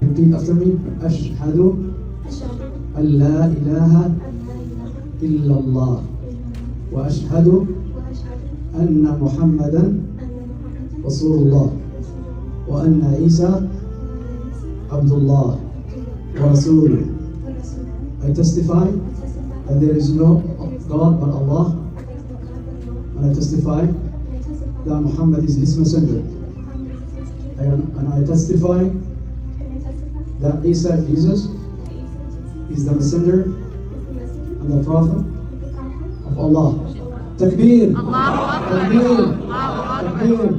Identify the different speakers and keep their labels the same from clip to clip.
Speaker 1: Repeat after me. Ashhadu an la ilaha illallah wa ashhadu anna Muhammadan Rasulullah wa anna Isa Abdullah wa Rasuluh. I testify that there is no God but Allah, and I testify that Muhammad is his messenger. And I testify that Isa, Jesus, is the messenger and the prophet of Allah. Takbir! Takbir! Takbir!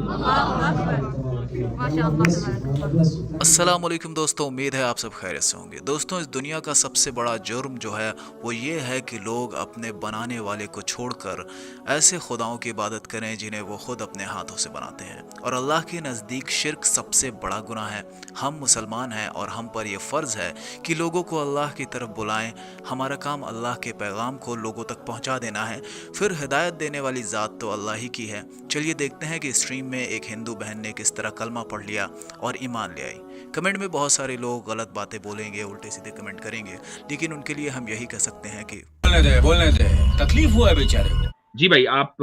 Speaker 2: अस्सलाम वालेकुम दोस्तों, उम्मीद है आप सब खैरियत से होंगे। दोस्तों, इस दुनिया का सबसे बड़ा जुर्म जो है वो ये है कि लोग अपने बनाने वाले को छोड़कर ऐसे खुदाओं की इबादत करें जिन्हें वो खुद अपने हाथों से बनाते हैं। और अल्लाह के नज़दीक शिर्क सबसे बड़ा गुनाह है। हम मुसलमान हैं और हम पर यह फ़र्ज़ है कि लोगों को अल्लाह की तरफ बुलाएं। हमारा काम अल्लाह के पैगाम को लोगों तक पहुँचा देना है। फिर हिदायत देने वाली ज़ात तो अल्लाह ही की है। चलिए देखते हैं कि स्ट्रीम में एक हिंदू बहन ने किस तरह कलमा पढ़ लिया और ईमान ले आई। कमेंट में बहुत सारे लोग गलत बातें बोलेंगे, उल्टे सीधे कमेंट करेंगे, लेकिन उनके लिए हम यही कह सकते हैं कि
Speaker 3: बोलने दे, तकलीफ हुआ है बेचारे को।
Speaker 4: जी भाई, आप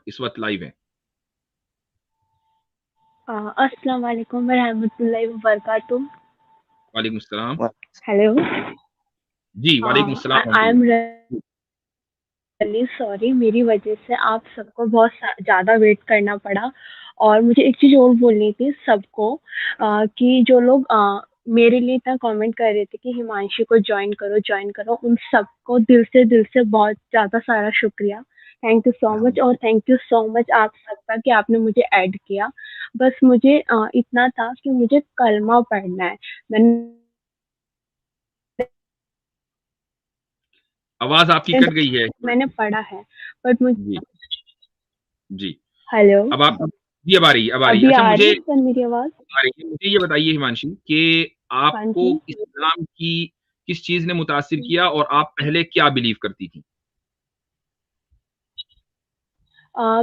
Speaker 4: इस वक्त लाइव हैं।
Speaker 5: अस्सलाम वालेकुम व रहमतुल्लाहि व बरकातुहू।
Speaker 4: वालेकुम सलाम।
Speaker 5: हेलो
Speaker 4: जी वालेकुम सलाम।
Speaker 5: आई एम रियली सॉरी, मेरी वजह से आप सबको बहुत ज़्यादा वेट करना पड़ा। और मुझे एक चीज़ और बोलनी थी सबको, कि जो लोग मेरे लिए इतना कमेंट कर रहे थे कि हिमांशी को ज्वाइन करो, उन सबको दिल से बहुत ज़्यादा सारा शुक्रिया। थैंक यू सो मच, और थैंक यू सो मच आप सबका कि आपने मुझे ऐड किया। बस मुझे इतना था कि मुझे कलमा पढ़ना है।
Speaker 4: आवाज आपकी कट गई है।
Speaker 5: मैंने पढ़ा है बट मुझे
Speaker 4: जी
Speaker 5: हेलो
Speaker 4: अब आप जी अब आ रही है।
Speaker 5: अभी
Speaker 4: अच्छा,
Speaker 5: आ
Speaker 4: मुझे
Speaker 5: रही है मेरी आवाज?
Speaker 4: आ रही है। मुझे ये बताइए हिमांशी कि
Speaker 5: हाँ
Speaker 4: आपको
Speaker 5: जी।
Speaker 4: इस्लाम की किस चीज ने मुतासिर किया और आप पहले क्या बिलीव करती थी?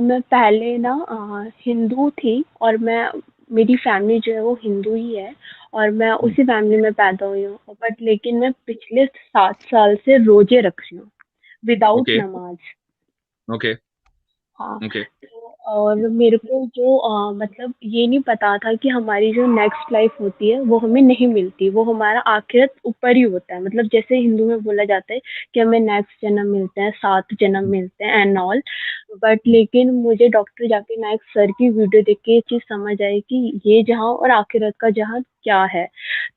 Speaker 5: मैं पहले ना हिंदू थी, और मेरी फैमिली जो है वो हिंदू ही है, और मैं उसी फैमिली में पैदा हुई हूँ। बट लेकिन मैं पिछले 7 साल से रोजे रख रही हूँ विदाउट
Speaker 4: ओके
Speaker 5: नमाज।
Speaker 4: ओके
Speaker 5: हाँ,
Speaker 4: ओके
Speaker 5: तो और मेरे को जो मतलब ये नहीं पता था कि हमारी जो नेक्स्ट लाइफ होती है वो हमें नहीं मिलती, वो हमारा आखिरत ऊपर ही होता है। मतलब जैसे हिंदू में बोला जाता है कि हमें नेक्स्ट जन्म मिलते हैं, 7 जन्म मिलते हैं एंड ऑल। बट लेकिन मुझे डॉक्टर जाकिर नाइक सर की वीडियो देख के ये चीज़ समझ आई कि ये जहाँ और आखिरत का जहाँ क्या है।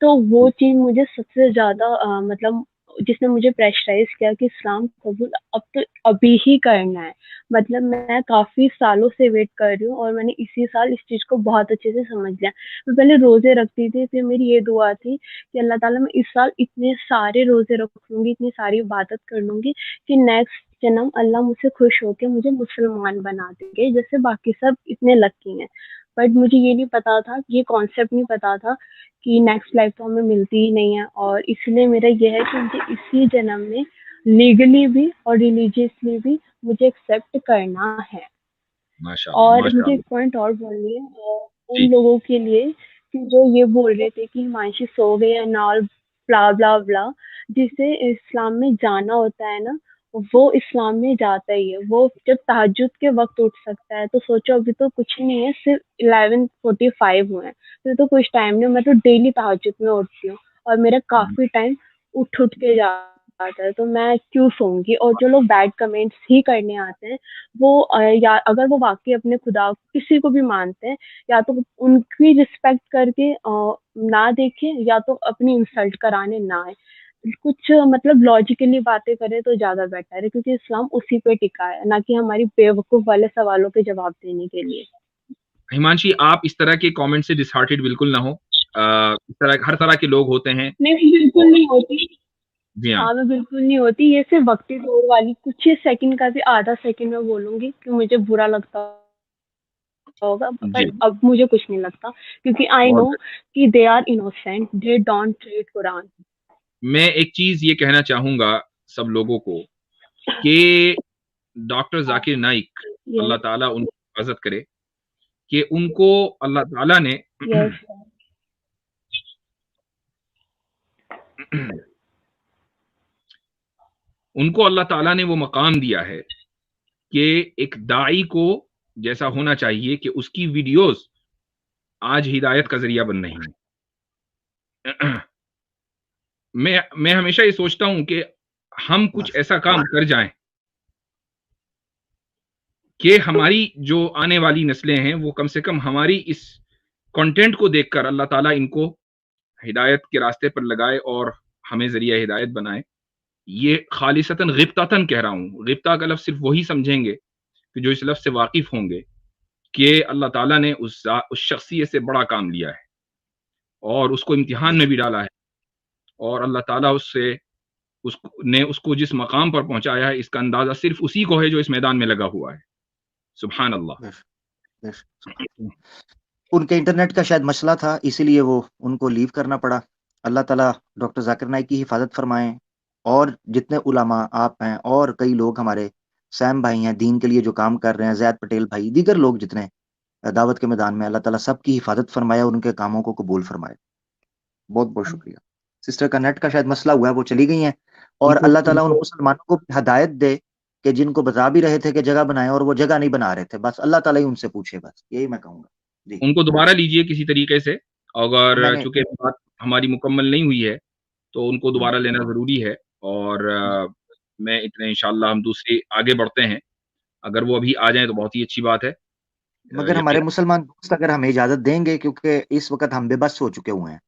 Speaker 5: तो वो चीज़ मुझे सबसे ज़्यादा मतलब जिसने मुझे प्रेशराइज़ किया कि इस्लाम कबूल अब तो अभी ही करना है। मतलब मैं काफ़ी सालों से वेट कर रही हूँ, और मैंने इसी साल इस चीज़ को बहुत अच्छे से समझ लिया। मैं पहले रोज़े रखती थी, फिर मेरी ये दुआ थी कि अल्लाह ताला मैं इस साल इतने सारे रोज़े रख लूँगी, इतनी सारी इबादत कर लूँगी कि नेक्स्ट जन्म अल्लाह मुझसे खुश होके मुझे मुसलमान बना देंगे, जैसे बाकी सब इतने लकी हैं। बट मुझे ये नहीं पता था, ये कॉन्सेप्ट नहीं पता था कि नेक्स्ट लाइफ तो हमें मिलती ही नहीं है। और इसलिए मेरा ये है कि मुझे इसी जन्म में लीगली भी और रिलीजियसली भी मुझे एक्सेप्ट करना है।
Speaker 4: माशाल्लाह
Speaker 5: और मुझे
Speaker 4: माशाल्लाह।
Speaker 5: एक पॉइंट और बोलनी है
Speaker 4: जी
Speaker 5: उन लोगों के लिए कि जो ये बोल रहे थे कि हिमांशी सो गए एंड ऑल ब्ला ब्ला ब्ला। जिसे इस्लाम में जाना होता है ना, वो इस्लाम में जाता ही है। वो जब तहज्जुद के वक्त उठ सकता है, तो सोचो अभी तो कुछ ही नहीं है, सिर्फ 11:45 हुए हैं, तो कुछ टाइम नहीं। मैं तो डेली तहज्जुद में उठती हूँ, और मेरा काफी टाइम उठ के जाता है, तो मैं क्यों सोऊंगी। और जो लोग बैड कमेंट्स ही करने आते हैं, वो या अगर वो वाकई अपने खुदा किसी को भी मानते हैं, या तो उनकी रिस्पेक्ट करके ना देखें, या तो अपनी इंसल्ट कराने ना आए। कुछ मतलब लॉजिकली बातें करें तो ज़्यादा बेटर है, क्योंकि इस्लाम उसी पे टिका है, ना कि हमारी बेवकूफ़ वाले सवालों के जवाब देने के लिए।
Speaker 4: हिमांशी, आप इस तरह के कमेंट से डिसहार्टेड बिल्कुल ना हो। इस तरह हर तरह के लोग होते हैं।
Speaker 5: नहीं, बिल्कुल नहीं होती।
Speaker 4: जी हाँ।
Speaker 5: हाँ, मैं बिल्कुल नहीं होती। ये सिर्फ़ वक़्ती तौर वाली कुछ ही सेकंड का भी आधा सेकंड मैं बोलूँगी कि मुझे बुरा लगता होगा, पर
Speaker 4: जी
Speaker 5: अब मुझे कुछ नहीं लगता, क्योंकि आई नो
Speaker 4: बहुत
Speaker 5: कि they are innocent, they don't read Quran.
Speaker 4: मैं एक चीज ये कहना चाहूंगा सब लोगों को कि डॉक्टर जाकिर नाइक, अल्लाह
Speaker 5: यस,
Speaker 4: ताला उनकी हिफाजत करे, कि उनको अल्लाह ताला ने
Speaker 5: यस,
Speaker 4: उनको अल्लाह ताला ने वो मकाम दिया है कि एक दाई को जैसा होना चाहिए कि उसकी वीडियोस आज हिदायत का जरिया बन रही हैं। मैं हमेशा ये सोचता हूं कि हम कुछ ऐसा काम कर जाएं कि हमारी जो आने वाली नस्लें हैं वो कम से कम हमारी इस कंटेंट को देखकर अल्लाह ताला इनको हिदायत के रास्ते पर लगाए और हमें जरिया हिदायत बनाए। ये खालिसतन गिब्तातन कह रहा हूँ। गिब्ता का लफ्ज़ सिर्फ वही समझेंगे कि जो इस लफ्ज़ से वाकिफ होंगे कि अल्लाह ताला ने उस शख्सियत से बड़ा काम लिया है और उसको इम्तिहान में भी डाला है और अल्लाह ताला उसको जिस मकाम पर पहुंचाया है इसका अंदाजा सिर्फ उसी को है जो इस मैदान में लगा हुआ है। सुभान अल्लाह।
Speaker 6: उनके इंटरनेट का शायद मसला था, इसीलिए वो उनको लीव करना पड़ा। अल्लाह ताला डॉक्टर जाकिर नाइक की हिफाजत फरमाएं और जितने उलामा आप हैं और कई लोग हमारे सैम भाई हैं दीन के लिए जो काम कर रहे हैं, जैद पटेल भाई, दीगर लोग जितने दावत के मैदान में, अल्लाह ताला सबकी हिफाजत फरमाए और उनके कामों को कबूल फरमाए। बहुत बहुत शुक्रिया। सिस्टर का नेट का शायद मसला हुआ है, वो चली गई हैं और अल्लाह ताला उन मुसलमानों को हिदायत दे कि जिनको बता भी रहे थे कि जगह बनाए और वो जगह नहीं बना रहे थे, बस अल्लाह ताला ही उनसे पूछे, बस यही मैं कहूँगा।
Speaker 4: उनको दोबारा लीजिए किसी तरीके से, अगर चूंकि बात हमारी मुकम्मल नहीं हुई है तो उनको दोबारा लेना जरूरी है और मैं इतने इंशाल्लाह हम दूसरे आगे बढ़ते हैं। अगर वो अभी आ जाएं तो बहुत ही अच्छी बात है।
Speaker 6: मगर हमारे मुसलमान दोस्त अगर हमें इजाजत देंगे, क्योंकि इस वक्त हम बेबस हो चुके हुए हैं,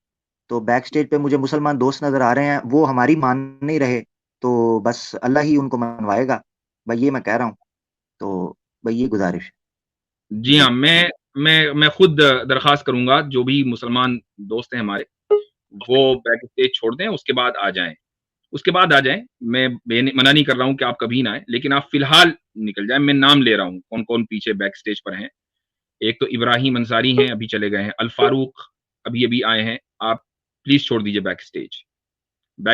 Speaker 6: तो बैक स्टेज पे मुझे मुसलमान दोस्त नजर आ रहे हैं, वो हमारी मान नहीं रहे तो बस अल्लाह ही उनको मनवाएगा भाई, ये मैं कह रहा हूँ। तो भाई ये गुजारिश।
Speaker 4: जी हाँ, मैं खुद दरखास्त करूंगा जो भी मुसलमान दोस्त हैं हमारे वो बैक स्टेज छोड़ दें, उसके बाद आ जाएं। मैं मना नहीं कर रहा हूं कि आप कभी ना आए, लेकिन आप फिलहाल निकल जाएं। मैं नाम ले रहा हूं कौन कौन पीछे बैक स्टेज पर हैं। एक तो इब्राहिम अंसारी हैं, अभी चले गए हैं। अल फारूक अभी अभी आए हैं। आप प्लीज छोड़ दीजिए बैक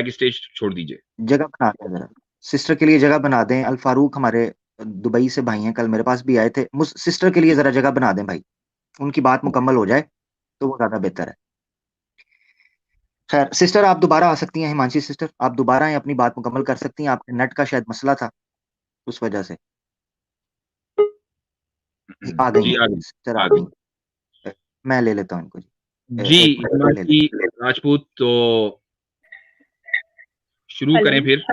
Speaker 4: स्टेज छोड़ दीजिए।
Speaker 6: जगह बना दें जरा, सिस्टर के लिए जगह बना दें। अल फारूक हमारे दुबई से भाई हैं, कल मेरे पास भी आए थे। सिस्टर के लिए जरा जगह बना दें भाई, उनकी बात मुकम्मल हो जाए तो वो ज्यादा बेहतर है। खैर सिस्टर आप दोबारा आ सकती हैं, हिमांशी सिस्टर आप दोबारा आए, अपनी बात मुकम्मल कर सकती हैं। आपके नेट का शायद मसला था, उस वजह से आ गई सिस्टर, आ गई। मैं ले लेता हूँ इनको
Speaker 4: जी। हिमांशी राजपूत तो शुरू करें फिर।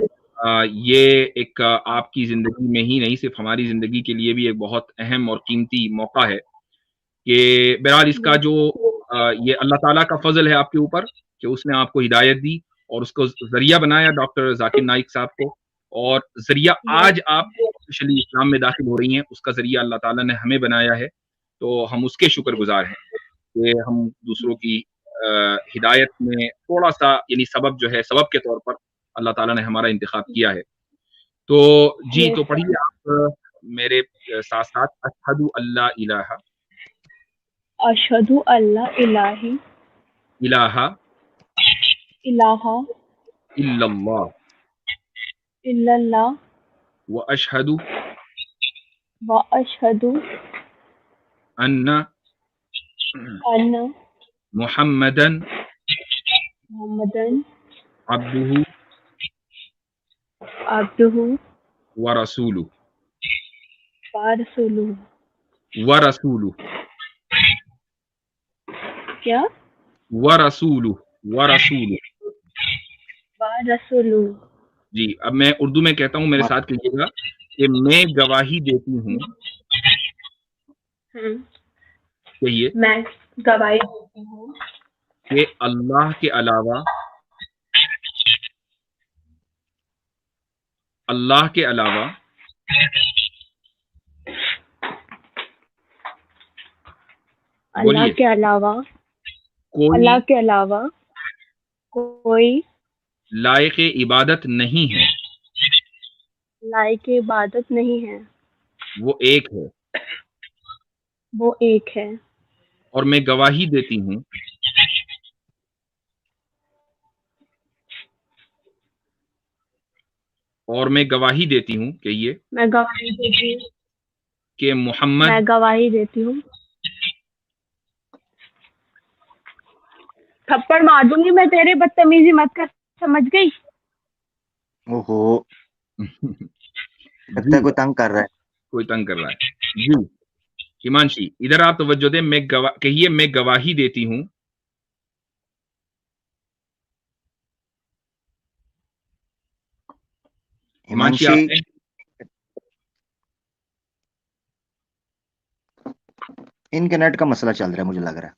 Speaker 4: ये एक आपकी जिंदगी में ही नहीं, सिर्फ हमारी जिंदगी के लिए भी एक बहुत अहम और कीमती मौका है कि बहरहाल इसका जो ये अल्लाह ताला का फजल है आपके ऊपर कि उसने आपको हिदायत दी और उसको जरिया बनाया डॉक्टर जाकिर नाइक साहब को, और जरिया आज आप ऑफिशियली इस्लाम में दाखिल हो रही हैं, उसका जरिया अल्लाह ताला ने हमें बनाया है। तो हम उसके शुक्रगुजार हैं कि हम दूसरों की हिदायत में थोड़ा सा, यानी सबब जो है, सबब के तौर पर अल्लाह ताला ने हमारा इंतखाब किया है। तो जी, तो पढ़िए आप मेरे साथ साथ। अशहदु अल्ला इलाहा,
Speaker 5: अशहदु अल्ला इलाहा
Speaker 4: इलाहा
Speaker 5: इलाहा
Speaker 4: इल्लल्लाह
Speaker 5: इल्लल्लाह
Speaker 4: व अशहदु अन्ना मुहम्मदन अब्दुहु व रसूलुहु
Speaker 5: क्या
Speaker 4: व रसूलुहु जी। अब मैं उर्दू में कहता हूँ, मेरे साथ कहिएगा कि मैं गवाही देती हूँ। कहिए।
Speaker 5: मैं गवाही देती हूँ
Speaker 4: कि अल्लाह के अलावा अल्लाह के अलावा कोई लायक इबादत नहीं है, वो एक है। और मैं गवाही देती हूँ कहिए कि मोहम्मद,
Speaker 5: मैं गवाही देती हूँ। थप्पड़ मार दूंगी मैं तेरे, बदतमीजी मत कर। समझ गई।
Speaker 6: ओहो, लगता
Speaker 4: जी
Speaker 6: है कोई तंग कर रहा है।
Speaker 4: कोई तंग कर रहा है। जी हिमांशी, इधर आप तवज्जो दें, कहिए मैं गवाही देती हूँ। हिमांशी
Speaker 6: हिमांशी,
Speaker 4: आपने
Speaker 6: इनके नेट का मसला चल रहा है मुझे लग रहा है,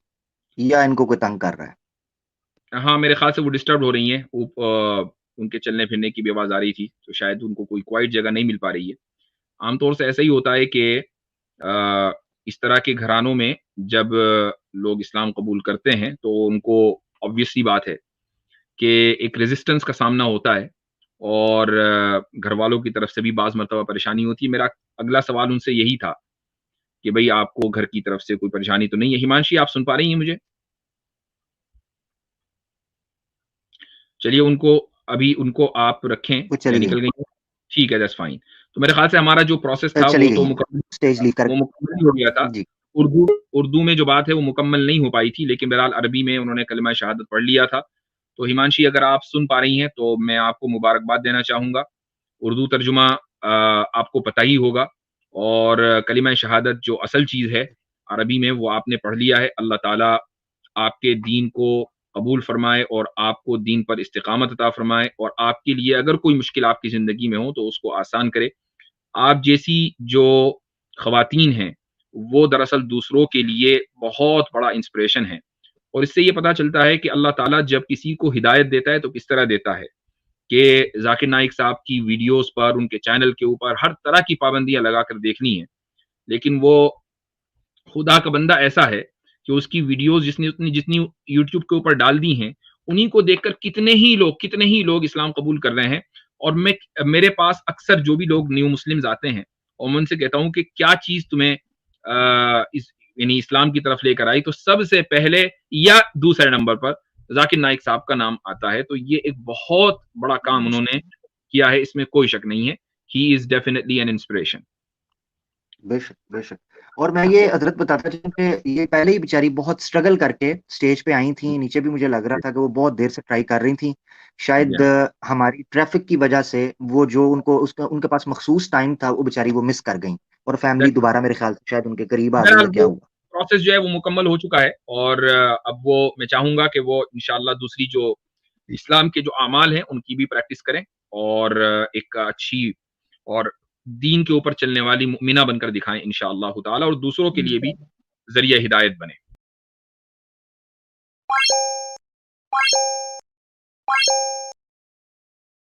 Speaker 6: या इनको कोई तंग कर रहा है।
Speaker 4: हाँ, मेरे ख़्याल से वो डिस्टर्ब हो रही हैं। उनके चलने-फिरने की भी आवाज़ आ रही थी, तो शायद उनको कोई क्वाइट जगह नहीं मिल पा रही है। आमतौर से ऐसा ही होता है कि अ, इस तरह के घरानों में जब लोग इस्लाम कबूल करते हैं, तो उनको ऑब्वियस सी बात है कि एक रेज़िस्टेंस का सामना होता है और घरवालों की तरफ से भी बाज़ मर्तबा परेशानी होती है। मेरा अगला सवाल उनसे यही था कि भई आपको घर की तरफ से कोई परेशानी तो नहीं है? हिमांशी, आप सुन पा रही हैं मुझे? चलिए उनको आप रखें
Speaker 6: वो
Speaker 4: या
Speaker 6: चली गई,
Speaker 4: निकल गई हैं? ठीक है, दैट्स फाइन। तो मेरे ख़्याल से हमारा जो प्रोसेस था
Speaker 6: चली
Speaker 4: वो
Speaker 6: गई
Speaker 4: तो
Speaker 6: हैं, स्टेज लीव कर।
Speaker 4: मुकम्मल ही हो गया था।
Speaker 6: जी,
Speaker 4: उर्दू उर्दू में जो बात है वो मुकम्मल नहीं हो पाई थी, लेकिन बहरहाल अरबी में उन्होंने कलिमा शहादत पढ़ लिया था। तो हिमांशी, अगर आप सुन पा रही हैं तो मैं आपको मुबारकबाद देना चाहूँगा। उर्दू तर्जुमा आपको पता ही होगा और कलिमा शहादत जो असल चीज़ है अरबी में वो आपने पढ़ लिया है। अल्लाह ताला आपके दीन को कबूल फरमाए और आपको दीन पर इस्तिकामत अता फरमाए और आपके लिए अगर कोई मुश्किल आपकी ज़िंदगी में हो तो उसको आसान करे। आप जैसी जो ख़वातीन हैं, वो दरअसल दूसरों के लिए बहुत बड़ा इंस्पिरेशन हैं और इससे ये पता चलता है कि अल्लाह ताला जब किसी को हिदायत देता है तो किस तरह देता है कि ज़ाकिर नाइक साहब की वीडियोज़ पर, उनके चैनल के ऊपर हर तरह की पाबंदियाँ लगाकर देखनी हैं। लेकिन वो खुदा का बंदा ऐसा है कि उसकी वीडियोज़ जितनी जितनी यूट्यूब के ऊपर डाल दी हैं, उन्हीं को देखकर कितने ही लोग इस्लाम कबूल कर रहे हैं और मेरे पास अक्सर जो भी लोग न्यू मुस्लिम्स आते हैं और मैं उनसे कहता हूँ कि क्या चीज़ तुम्हें इस यानी इस्लाम की तरफ लेकर आई, तो सबसे पहले या दूसरे नंबर पर ज़ाकिर नाइक साहब का नाम आता है। तो ये एक बहुत बड़ा काम उन्होंने किया है, इसमें कोई शक नहीं है। He is definitely an inspiration.
Speaker 6: बेशक, बेशक। और मैं ये हज़रत बताता चलूँ कि ये पहले ही बेचारी बहुत स्ट्रगल करके स्टेज पे आई थीं, नीचे भी मुझे लग रहा था कि वो बहुत देर से ट्राई कर रही थीं। शायद
Speaker 4: या
Speaker 6: हमारी ट्रैफ़िक की वजह से वो जो उनके पास मख़सूस टाइम था, वो बेचारी वो मिस कर गईं और फैमिली
Speaker 4: दैट्स
Speaker 6: दोबारा मेरे ख़्याल से शायद उनके करीब आ गई
Speaker 4: बहरहाल
Speaker 6: या क्या
Speaker 4: वो
Speaker 6: हुआ?
Speaker 4: प्रोसेस जो है वो मुकम्मल हो चुका है और अब वो मैं चाहूँगा कि वो इंशाअल्लाह दूसरी जो इस्लाम के जो अमाल हैं, उनकी भी प्रैक्टिस करें और एक अच्छी और दीन के ऊपर चलने वाली मुमिना बनकर दिखाएँ इंशाअल्लाहु ताला और दूसरों के लिए भी ज़रिया हिदायत बनें।